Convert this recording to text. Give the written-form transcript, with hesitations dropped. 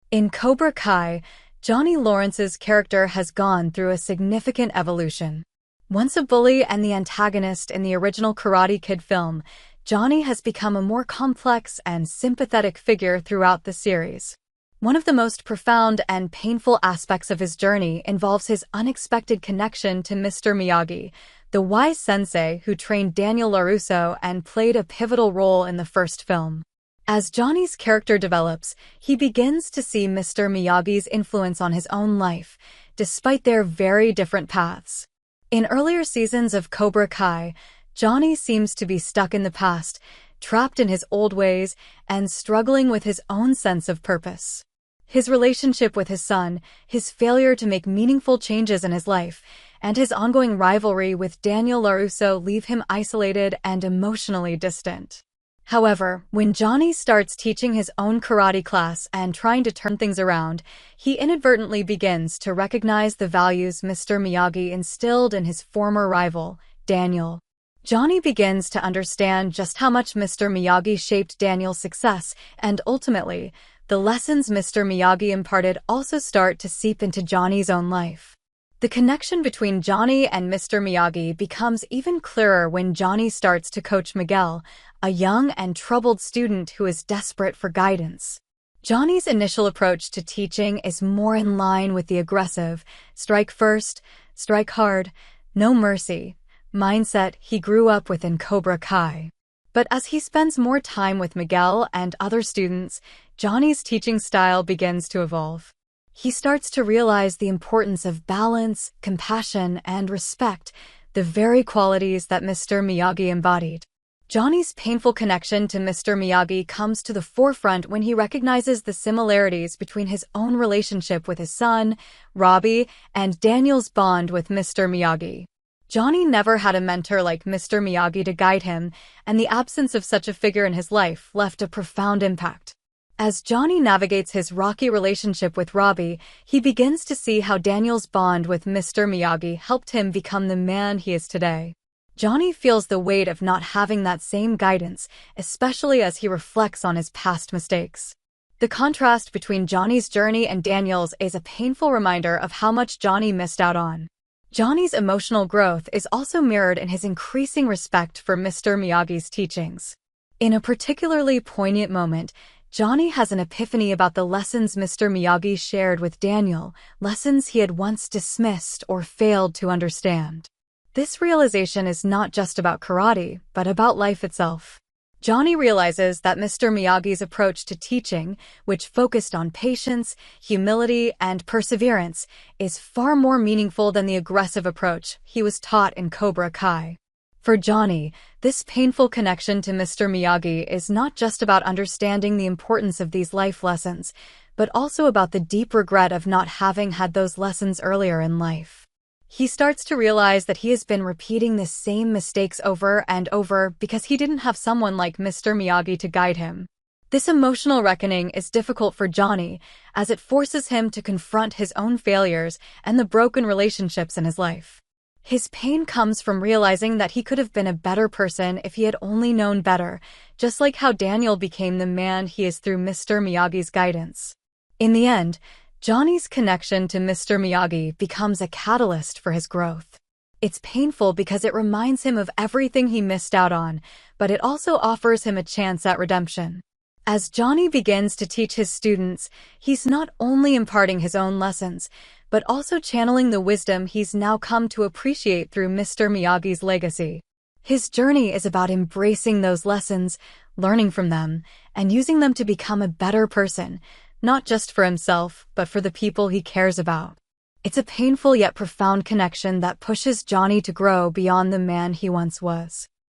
In Cobra Kai, Johnny Lawrence's character has gone through a significant evolution. Once a bully and the antagonist in the original Karate Kid film, Johnny has become a more complex and sympathetic figure throughout the series. One of the most profound and painful aspects of his journey involves his unexpected connection to Mr. Miyagi, the wise sensei who trained Daniel LaRusso and played a pivotal role in the first film. As Johnny's character develops, he begins to see Mr. Miyagi's influence on his own life, despite their very different paths. In earlier seasons of Cobra Kai, Johnny seems to be stuck in the past, trapped in his old ways, and struggling with his own sense of purpose. His relationship with his son, his failure to make meaningful changes in his life, and his ongoing rivalry with Daniel LaRusso leave him isolated and emotionally distant. However, when Johnny starts teaching his own karate class and trying to turn things around, he inadvertently begins to recognize the values Mr. Miyagi instilled in his former rival, Daniel. Johnny begins to understand just how much Mr. Miyagi shaped Daniel's success, and ultimately, the lessons Mr. Miyagi imparted also start to seep into Johnny's own life. The connection between Johnny and Mr. Miyagi becomes even clearer when Johnny starts to coach Miguel, a young and troubled student who is desperate for guidance. Johnny's initial approach to teaching is more in line with the aggressive, strike first, strike hard, no mercy mindset he grew up with in Cobra Kai. But as he spends more time with Miguel and other students, Johnny's teaching style begins to evolve. He starts to realize the importance of balance, compassion, and respect, the very qualities that Mr. Miyagi embodied. Johnny's painful connection to Mr. Miyagi comes to the forefront when he recognizes the similarities between his own relationship with his son, Robbie, and Daniel's bond with Mr. Miyagi. Johnny never had a mentor like Mr. Miyagi to guide him, and the absence of such a figure in his life left a profound impact. As Johnny navigates his rocky relationship with Robbie, he begins to see how Daniel's bond with Mr. Miyagi helped him become the man he is today. Johnny feels the weight of not having that same guidance, especially as he reflects on his past mistakes. The contrast between Johnny's journey and Daniel's is a painful reminder of how much Johnny missed out on. Johnny's emotional growth is also mirrored in his increasing respect for Mr. Miyagi's teachings. In a particularly poignant moment, Johnny has an epiphany about the lessons Mr. Miyagi shared with Daniel, lessons he had once dismissed or failed to understand. This realization is not just about karate, but about life itself. Johnny realizes that Mr. Miyagi's approach to teaching, which focused on patience, humility, and perseverance, is far more meaningful than the aggressive approach he was taught in Cobra Kai. For Johnny, this painful connection to Mr. Miyagi is not just about understanding the importance of these life lessons, but also about the deep regret of not having had those lessons earlier in life. He starts to realize that he has been repeating the same mistakes over and over because he didn't have someone like Mr. Miyagi to guide him. This emotional reckoning is difficult for Johnny, as it forces him to confront his own failures and the broken relationships in his life. His pain comes from realizing that he could have been a better person if he had only known better, just like how Daniel became the man he is through Mr. Miyagi's guidance. In the end, Johnny's connection to Mr. Miyagi becomes a catalyst for his growth. It's painful because it reminds him of everything he missed out on, but it also offers him a chance at redemption. As Johnny begins to teach his students, he's not only imparting his own lessons, but also channeling the wisdom he's now come to appreciate through Mr. Miyagi's legacy. His journey is about embracing those lessons, learning from them, and using them to become a better person, not just for himself, but for the people he cares about. It's a painful yet profound connection that pushes Johnny to grow beyond the man he once was.